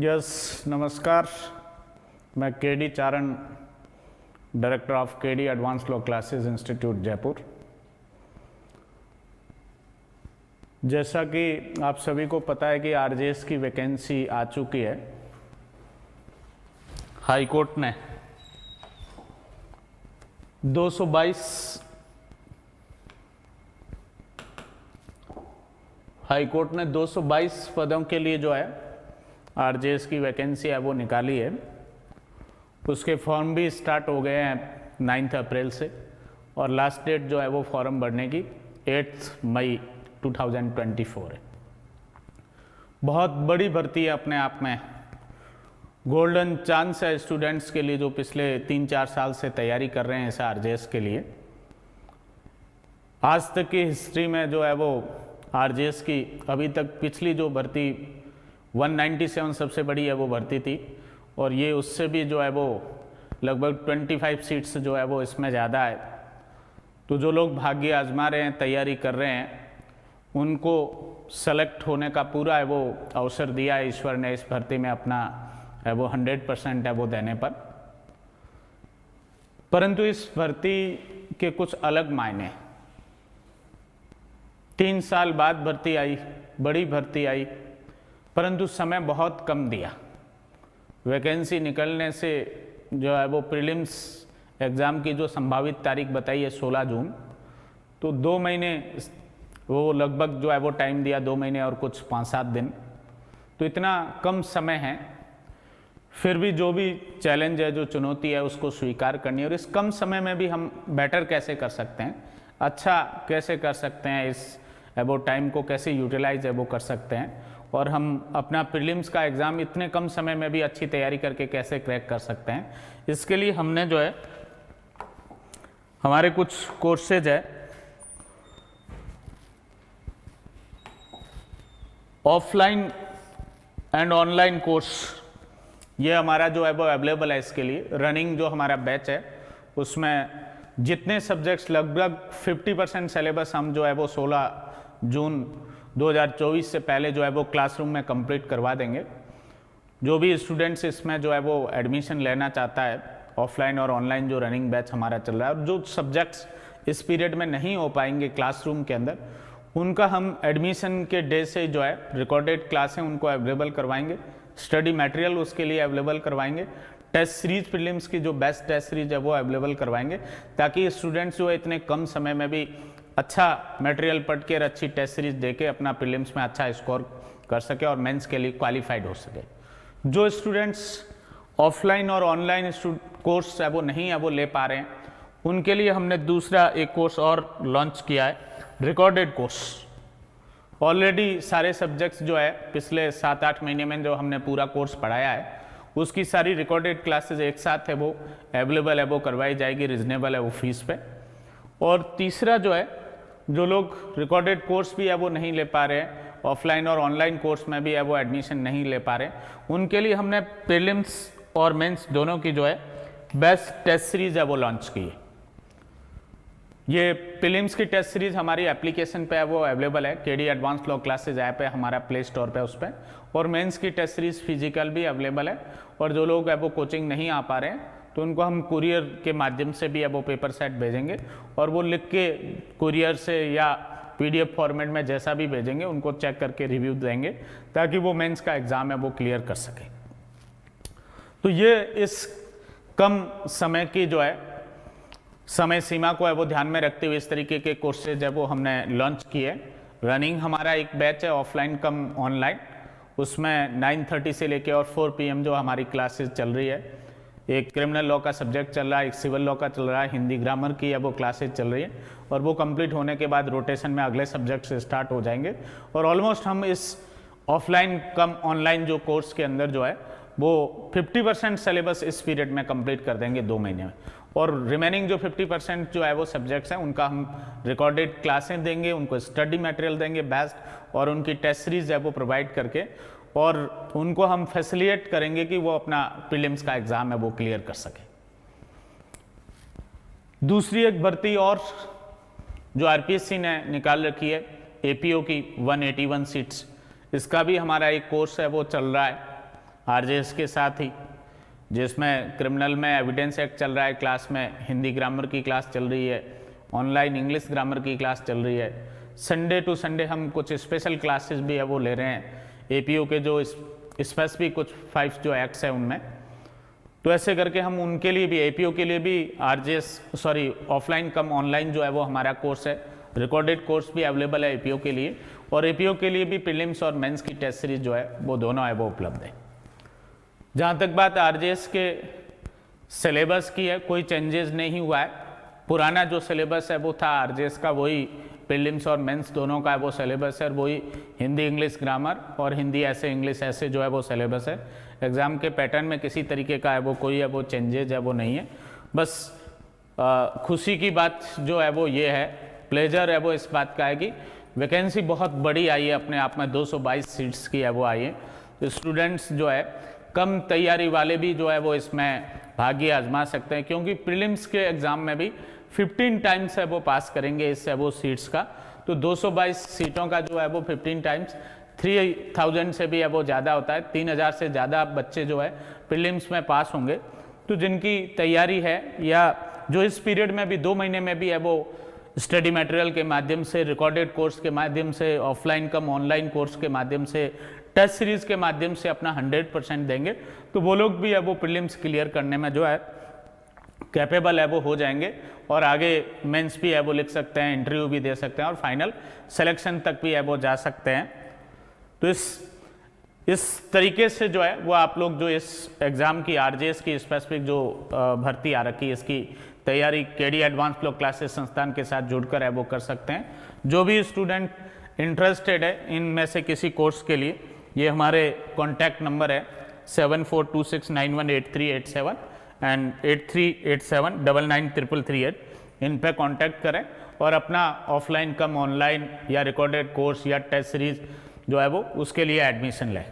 Yes, नमस्कार। मैं KD Charan, director of KD advance law classes institute Jaipur. जैसा कि आप सभी को पता है कि आरजेएस की वैकेंसी आ चुकी है। हाई कोर्ट ने 222 पदों के लिए जो है आरजेएस की वैकेंसी है वो निकाली है। उसके फॉर्म भी स्टार्ट हो गए हैं 9 अप्रैल से और लास्ट डेट जो है वो फॉर्म भरने की 8 मई 2024 है। बहुत बड़ी भर्ती है अपने आप में। गोल्डन चांस है स्टूडेंट्स के लिए जो पिछले 3-4 साल से तैयारी कर रहे हैं इस आरजेएस के लिए। आज तक की हिस्ट्री में जो है वो आरजेएस की अभी तक पिछली जो भर्ती 197 सबसे बड़ी है वो भर्ती थी और ये उससे भी जो है वो लगभग 25 सीट्स जो है वो इसमें ज़्यादा है। तो जो लोग भाग्य आजमा रहे हैं, तैयारी कर रहे हैं, उनको सेलेक्ट होने का पूरा है वो अवसर दिया है ईश्वर ने इस भर्ती में अपना है वो 100% है वो देने पर। परंतु इस भर्ती के कुछ अलग मायने। 3 साल बाद भर्ती आई, बड़ी भर्ती आई, परंतु समय बहुत कम दिया। वैकेंसी निकलने से जो है वो प्रीलिम्स एग्ज़ाम की जो संभावित तारीख बताई है 16 जून, तो 2 महीने वो लगभग जो है वो टाइम दिया, 2 महीने और कुछ 5-7 दिन। तो इतना कम समय है, फिर भी जो भी चैलेंज है, जो चुनौती है, उसको स्वीकार करनी है और इस कम समय में भी हम बेटर कैसे कर सकते हैं, अच्छा कैसे कर सकते हैं, इस वो टाइम को कैसे यूटिलाइज है वो कर सकते हैं और हम अपना प्रीलिम्स का एग्ज़ाम इतने कम समय में भी अच्छी तैयारी करके कैसे क्रैक कर सकते हैं। इसके लिए हमने जो है हमारे कुछ कोर्सेज है, ऑफलाइन एंड ऑनलाइन कोर्स, ये हमारा जो है वो अवेलेबल है। इसके लिए रनिंग जो हमारा बैच है उसमें जितने सब्जेक्ट्स लगभग 50% सिलेबस हम जो है वो 16 जून 2024 से पहले जो है वो क्लासरूम में कंप्लीट करवा देंगे। जो भी स्टूडेंट्स इसमें जो है वो एडमिशन लेना चाहता है, ऑफलाइन और ऑनलाइन जो रनिंग बैच हमारा चल रहा है, और जो सब्जेक्ट्स इस पीरियड में नहीं हो पाएंगे क्लासरूम के अंदर, उनका हम एडमिशन के डे से जो है रिकॉर्डेड क्लासें उनको अवेलेबल करवाएंगे, स्टडी मटेरियल उसके लिए अवेलेबल करवाएंगे, टेस्ट सीरीज प्रीलिम्स की जो बेस्ट टेस्ट सीरीज है वो अवेलेबल करवाएंगे, ताकि स्टूडेंट्स जो है इतने कम समय में भी अच्छा मटेरियल पढ़ के अच्छी टेस्ट सीरीज देके अपना प्रीलिम्स में अच्छा स्कोर कर सके और मेंस के लिए क्वालिफाइड हो सके। जो स्टूडेंट्स ऑफलाइन और ऑनलाइन कोर्स है वो नहीं है वो ले पा रहे हैं, उनके लिए हमने दूसरा एक कोर्स और लॉन्च किया है, रिकॉर्डेड कोर्स। ऑलरेडी सारे सब्जेक्ट्स जो है पिछले 7-8 महीने में जो हमने पूरा कोर्स पढ़ाया है उसकी सारी रिकॉर्डेड क्लासेस एक साथ है वो अवेलेबल है वो करवाई जाएगी, रिजनेबल है वो फीस पे। और तीसरा जो है, जो लोग रिकॉर्डेड कोर्स भी है वो नहीं ले पा रहे हैं, ऑफलाइन और ऑनलाइन कोर्स में भी है वो एडमिशन नहीं ले पा रहे, उनके लिए हमने प्रीलिम्स और मेंस दोनों की जो है बेस्ट टेस्ट सीरीज है वो लॉन्च की है। ये प्रीलिम्स की टेस्ट सीरीज हमारी एप्लीकेशन पे है वो अवेलेबल है, KD advance law classes app है हमारा प्ले स्टोर पे उस पर, और मेंस की टेस्ट सीरीज फिजिकल भी अवेलेबल है। और जो लोग है वो कोचिंग नहीं आ पा रहे हैं तो उनको हम कुरियर के माध्यम से भी है वो पेपर सेट भेजेंगे और वो लिख के कुरियर से या पीडीएफ फॉर्मेट में जैसा भी भेजेंगे उनको चेक करके रिव्यू देंगे ताकि वो मेंस का एग्ज़ाम है वो क्लियर कर सके। तो ये इस कम समय की जो है समय सीमा को है वो ध्यान में रखते हुए इस तरीके के कोर्सेज है वो हमने लॉन्च किए। रनिंग हमारा एक बैच है ऑफलाइन कम ऑनलाइन, उसमें 9:30 से लेके और 4 PM जो हमारी क्लासेस चल रही है। एक क्रिमिनल लॉ का सब्जेक्ट चल रहा है, एक सिविल लॉ का चल रहा है, हिंदी ग्रामर की है वो क्लासेज चल रही है और वो कंप्लीट होने के बाद रोटेशन में अगले सब्जेक्ट से स्टार्ट हो जाएंगे। और ऑलमोस्ट हम इस ऑफलाइन कम ऑनलाइन जो कोर्स के अंदर जो है वो 50% सिलेबस इस पीरियड में कंप्लीट कर देंगे 2 महीने में, और रिमेनिंग जो 50% जो है वो सब्जेक्ट्स हैं उनका हम रिकॉर्डेड क्लासें देंगे, उनको स्टडी मटेरियल देंगे बेस्ट, और उनकी टेस्ट सीरीज है वो प्रोवाइड करके और उनको हम फैसिलिटेट करेंगे कि वो अपना प्रीलिम्स का एग्ज़ाम है वो क्लियर कर सके। दूसरी एक भर्ती और जो आरपीएससी ने निकाल रखी है एपीओ की 181 सीट्स, इसका भी हमारा एक कोर्स है वो चल रहा है आरजेएस के साथ ही, जिसमें क्रिमिनल में एविडेंस एक्ट चल रहा है, क्लास में हिंदी ग्रामर की क्लास चल रही है, ऑनलाइन इंग्लिश ग्रामर की क्लास चल रही है, संडे टू संडे हम कुछ स्पेशल क्लासेस भी है वो ले रहे हैं, एपीओ के जो स्पेसिफिक कुछ 5 जो एक्ट्स हैं उनमें। तो ऐसे करके हम उनके लिए भी, एपीओ के लिए भी ऑफलाइन कम ऑनलाइन जो है वो हमारा कोर्स है, रिकॉर्डेड कोर्स भी अवेलेबल है एपीओ के लिए, और एपीओ के लिए भी प्रीलिम्स और मेंस की टेस्ट सीरीज जो है वो दोनों है वो उपलब्ध है। जहाँ तक बात आरजेएस के सिलेबस की है, कोई चेंजेस नहीं हुआ है, पुराना जो सिलेबस है वो था आरजेएस का, वही प्रीलिम्स और मेंस दोनों का है वो सिलेबस है, और वही हिंदी इंग्लिश ग्रामर और हिंदी ऐसे इंग्लिश ऐसे जो है वो सिलेबस है। एग्ज़ाम के पैटर्न में किसी तरीके का है वो कोई है वो चेंजेज है वो नहीं है। बस खुशी की बात जो है वो ये है, प्लेजर है वो इस बात का है कि वैकेंसी बहुत बड़ी आई है, अपने आप में 222 सीट्स की है वो आई है। तो स्टूडेंट्स जो है कम तैयारी वाले भी जो है वो इसमें भाग्य आजमा सकते हैं, क्योंकि प्रीलिम्स के एग्ज़ाम में भी 15 टाइम्स है वो पास करेंगे इस है वो सीट्स का। तो 222 सीटों का जो है वो 15 टाइम्स 3000 से भी है वो ज़्यादा होता है, 3000 से ज़्यादा बच्चे जो है प्रीलिम्स में पास होंगे। तो जिनकी तैयारी है या जो इस पीरियड में भी 2 महीने में भी है वो स्टडी मटेरियल के माध्यम से, रिकॉर्डेड कोर्स के माध्यम से, ऑफलाइन कम ऑनलाइन कोर्स के माध्यम से, टेस्ट सीरीज के माध्यम से अपना 100% देंगे, तो वो लोग भी है वो प्रीलिम्स क्लियर करने में जो है कैपेबल है वो हो जाएंगे, और आगे मेंस भी है वो लिख सकते हैं, इंटरव्यू भी दे सकते हैं, और फाइनल सिलेक्शन तक भी है वो जा सकते हैं। तो इस तरीके से जो है वो आप लोग जो इस एग्ज़ाम की आरजेएस की स्पेसिफिक जो भर्ती आ रखी है, इसकी तैयारी केडी एडवांस फ्लो क्लासेस संस्थान के साथ जुड़कर है वो कर सकते हैं। जो भी स्टूडेंट इंटरेस्टेड है इनमें से किसी कोर्स के लिए, ये हमारे कॉन्टैक्ट नंबर है 7426918387 एंड 8387993338, इन पे कांटेक्ट करें और अपना ऑफलाइन कम ऑनलाइन या रिकॉर्डेड कोर्स या टेस्ट सीरीज जो है वो उसके लिए एडमिशन लें।